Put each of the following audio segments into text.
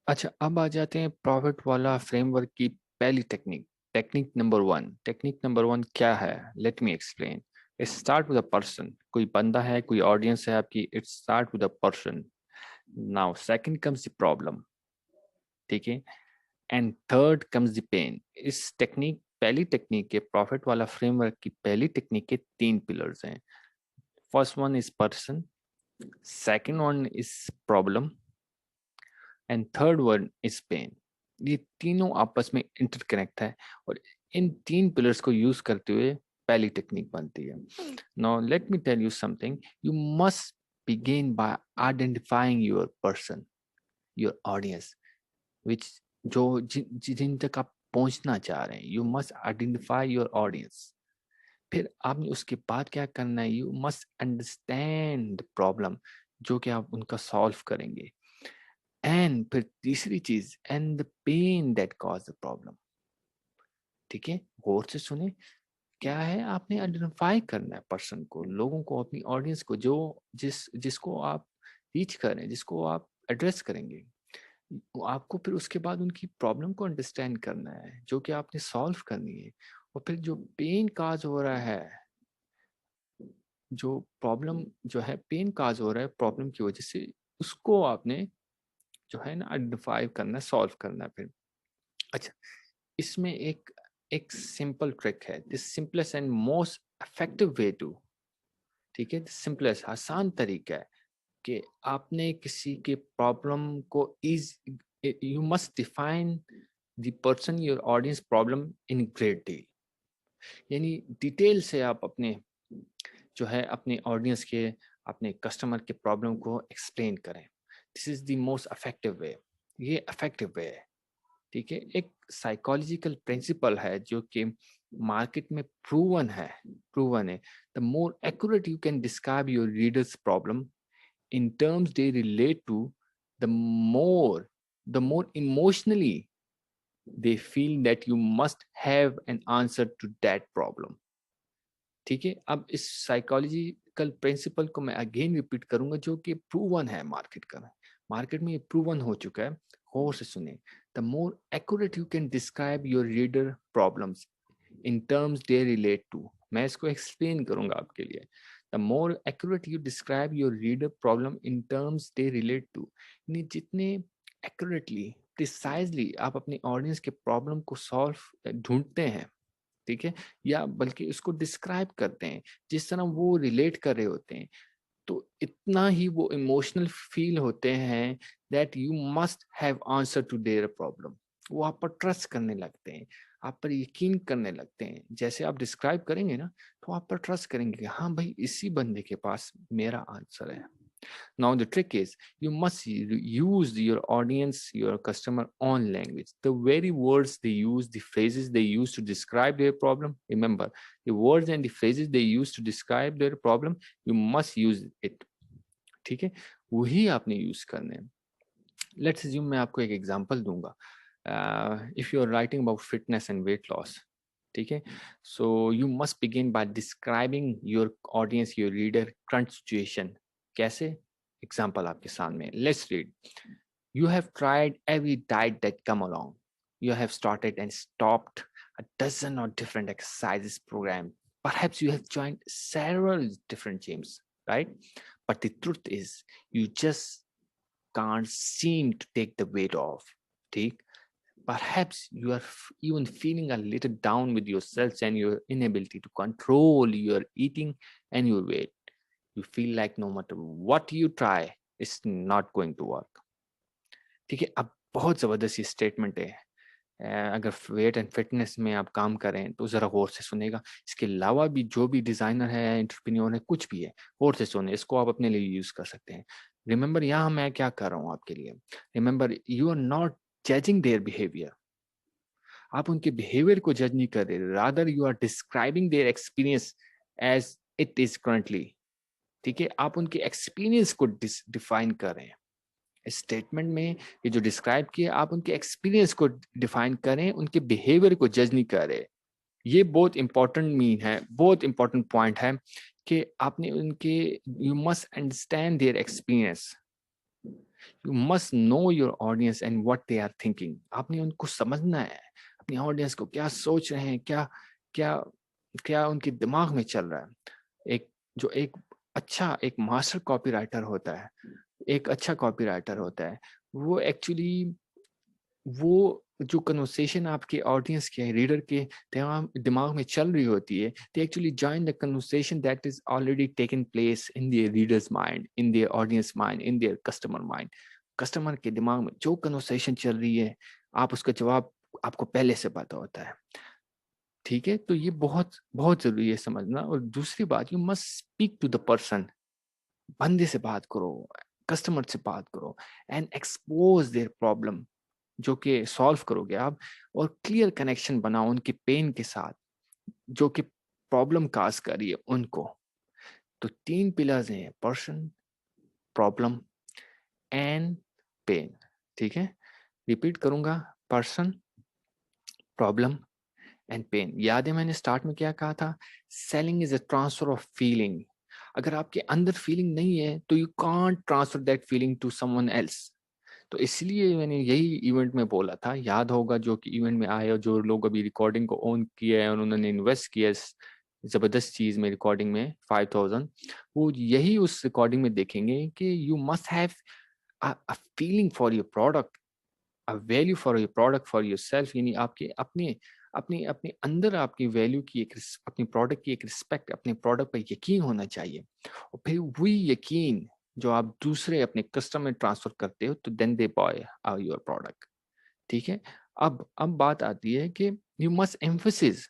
अच्छा, अब आ जाते हैं प्रॉफिट वाला फ्रेमवर्क की पहली टेक्निक। टेक्निक नंबर वन क्या है? Let me explain. It start with a person. कोई बंदा है, कोई ऑडियंस है आपकी, it start with a person. Now second comes the problem, ठीक है, and third comes the pain. इस टेक्निक, पहली टेक्निक के प्रॉफिट वाला फ्रेमवर्क की पहली टेक्निक के तीन पिलर्स हैं। First one is person, second one is problem, and third one is pain. ये तीनों आपस में इंटरकनेक्ट है और इन तीन पिलर्स को यूज करते हुए पहली टेक्निक बनती है। Now let me tell you something. You must begin by identifying your person, your audience, which जिन तक आप पहुंचना चाह रहे हैं। You must identify your audience. फिर आपने उसके बाद क्या करना है? यू मस्ट अंडरस्टैंड प्रॉब्लम जो कि आप उनका सॉल्व करेंगे। एंड फिर तीसरी चीज, and the pain that cause the problem. ठीक है, गौर से सुने। क्या है? आपने आइडेंटिफाई करना है पर्सन को, लोगों को, अपनी ऑडियंस को, जो जिसको आप रीच करें, जिसको आप एड्रेस करेंगे। आपको फिर उसके बाद उनकी प्रॉब्लम को अंडरस्टैंड करना है जो कि आपने सॉल्व करनी है। और फिर जो पेन काज हो रहा है, जो प्रॉब्लम जो है पेन काज हो रहा है प्रॉब्लम की वजह से, उसको आपने जो है ना आइडेंटिफाई करना, सॉल्व करना है फिर। अच्छा, इसमें एक एक सिंपल ट्रिक है, this simplest and most effective way to, ठीक है, सिंपलेस्ट आसान तरीका है कि आपने किसी के प्रॉब्लम को is you must define the person your audience problem in great deal. यानी डिटेल से आप अपने जो है अपने ऑडियंस के, अपने कस्टमर के प्रॉब्लम को एक्सप्लेन करें। This is the most effective वे। ये इफेक्टिव वे है, ठीक है। एक साइकोलॉजिकल प्रिंसिपल है जो कि मार्केट में प्रूवन है। The more accurate you can describe your readers problem in terms they relate to, the more emotionally they feel that you must have an answer to that problem। ठीक है, अब इस psychological principle को मैं again repeat करूंगा जो कि proven है मार्केट में ये प्रूवन हो चुका है। गौर से सुने। The more accurate you can describe your reader problems in terms they relate to. मैं इसको एक्सप्लेन करूंगा आपके लिए। The more accurate you describe your reader problem in terms they relate to, यानी जितने एक्यूरेटली, प्रिसाइजली आप अपनी ऑडियंस के प्रॉब्लम को सॉल्व ढूंढते हैं, ठीक है, या बल्कि उसको डिस्क्राइब करते हैं जिस तरह वो रिलेट कर रहे होते हैं, तो इतना ही वो इमोशनल फील होते हैं that you must have answer to their problem. वो आप पर ट्रस्ट करने लगते हैं, आप पर यकीन करने लगते हैं। जैसे आप डिस्क्राइब करेंगे ना, तो आप पर ट्रस्ट करेंगे कि हाँ भाई, इसी बंदे के पास मेरा आंसर है। Now the trick is you must use your audience, your customer own language. The very words they use, the phrases they use to describe their problem. Remember, the words and the phrases they use to describe their problem, you must use it. ठीक है, वही आपने use करने हैं। Let's assume मैं आपको एक example दूंगा। If you are writing about fitness and weight loss, ठीक है, so you must begin by describing your audience, your reader current situation. कैसे? एग्जांपल आपके सामने, let's read. You have tried every diet that come along. You have started and stopped a dozen or different exercises program. Perhaps you have joined several different gyms, right? But the truth is, you just can't seem to take the weight off. Take Perhaps you are even feeling a little down with yourselves and your inability to control your eating and your weight. You feel like no matter what you try, it's not going to work. ठीक है, अब बहुत जबरदस्त ये statement है। अगर wait and fitness में आप काम करें तो जरा गौर से सुनेगा। इसके अलावा भी जो भी डिजाइनर है, एंटरप्रेन्योर है, कुछ भी है, गौर से सुने, इसको आप अपने लिए यूज कर सकते हैं। रिमेंबर, यहाँ मैं क्या कर रहा हूँ आपके लिए। Remember, you are not judging their behaviour. आप उनके बिहेवियर को जज नहीं कर रहे, rather you are describing their experience as it is currently. ठीक है, आप उनके एक्सपीरियंस को डिफाइन कर रहे हैं। स्टेटमेंट में ये जो डिस्क्राइब किया, आप उनके एक्सपीरियंस को डिफाइन करें, उनके बिहेवियर को जज नहीं कर रहे। ये बहुत इंपॉर्टेंट मीन है, बहुत इंपॉर्टेंट पॉइंट है कि आपने उनके, you must understand their experience. You must know your audience and what they are thinking. आपने उनको समझना है, अपनी ऑडियंस को क्या सोच रहे हैं, क्या क्या क्या उनके दिमाग में चल रहा है। एक अच्छा एक मास्टर कॉपीराइटर होता है, एक अच्छा कॉपीराइटर होता है, वो एक्चुअली वो जो कन्वर्सेशन आपके ऑडियंस के रीडर के दिमाग में चल रही होती है, they actually join the conversation that is already taken place in their readers mind, in their audience mind, in their customer mind. Customer के दिमाग में जो कन्वर्सेशन चल रही है, आप उसका जवाब आपको पहले से पता होता है। ठीक है, तो ये बहुत बहुत जरूरी है समझना। और दूसरी बात, you must speak to the person. बंदे से बात करो, कस्टमर से बात करो, एंड एक्सपोज देयर प्रॉब्लम जो कि सॉल्व करोगे आप, और क्लियर कनेक्शन बनाओ उनके पेन के साथ जो कि प्रॉब्लम काज कर रही है उनको। तो 3 पिलर्स हैं, पर्सन, प्रॉब्लम एंड पेन। ठीक है, रिपीट करूंगा, पर्सन, प्रॉब्लम एंड पेन। याद है मैंने स्टार्ट में क्या कहा था? Selling is a transfer of feeling. अगर आपके अंदर फीलिंग नहीं है तो you can't transfer that feeling to someone else. तो इसलिए मैंने यही इवेंट में बोला था, याद होगा, जो कि इवेंट में आए और जो लोग अभी रिकॉर्डिंग को ऑन किया है और उन्होंने इन्वेस्ट किया इस जबरदस्त चीज में, रिकॉर्डिंग में 5000, वो यही उस रिकॉर्डिंग में देखेंगे कि you must have a feeling for your product, a value for your product, for your self. यानी आपके अपने अपने अपने अंदर आपकी वैल्यू की एक, अपनी प्रोडक्ट की एक रिस्पेक्ट, अपने प्रोडक्ट पर यकीन होना चाहिए। और फिर वही यकीन जो आप दूसरे अपने कस्टमर में ट्रांसफर करते हो, तो then they buy your product. ठीक है, अब बात आती है कि यू मस्ट एम्फसिस।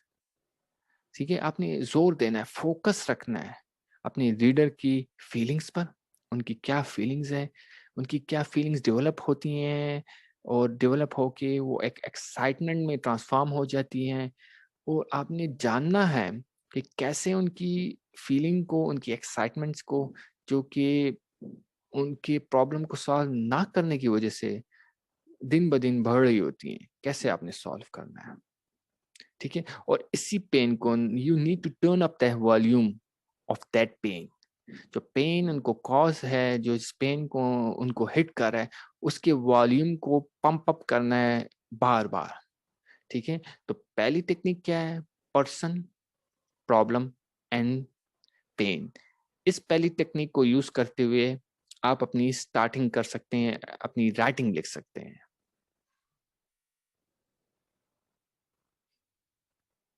ठीक है, आपने जोर देना है, फोकस रखना है अपने रीडर की फीलिंग्स पर। उनकी क्या फीलिंग्स है, उनकी क्या फीलिंग्स डेवलप होती हैं, और डेवलप होके वो एक एक्साइटमेंट में ट्रांसफॉर्म हो जाती हैं। और आपने जानना है कि कैसे उनकी फीलिंग को, उनकी एक्साइटमेंट्स को, जो कि उनके प्रॉब्लम को सॉल्व ना करने की वजह से दिन ब दिन बढ़ रही होती हैं, कैसे आपने सॉल्व करना है। ठीक है, और इसी पेन को you need to turn up the volume of that pain. जो पेन उनको कॉज है, जो इस पेन को उनको हिट कर रहा है, उसके वॉल्यूम को पंप अप करना है बार बार। ठीक है, तो पहली टेक्निक क्या है? Person, problem and pain. इस पहली टेक्निक को यूज करते हुए आप अपनी स्टार्टिंग कर सकते हैं, अपनी राइटिंग लिख सकते हैं।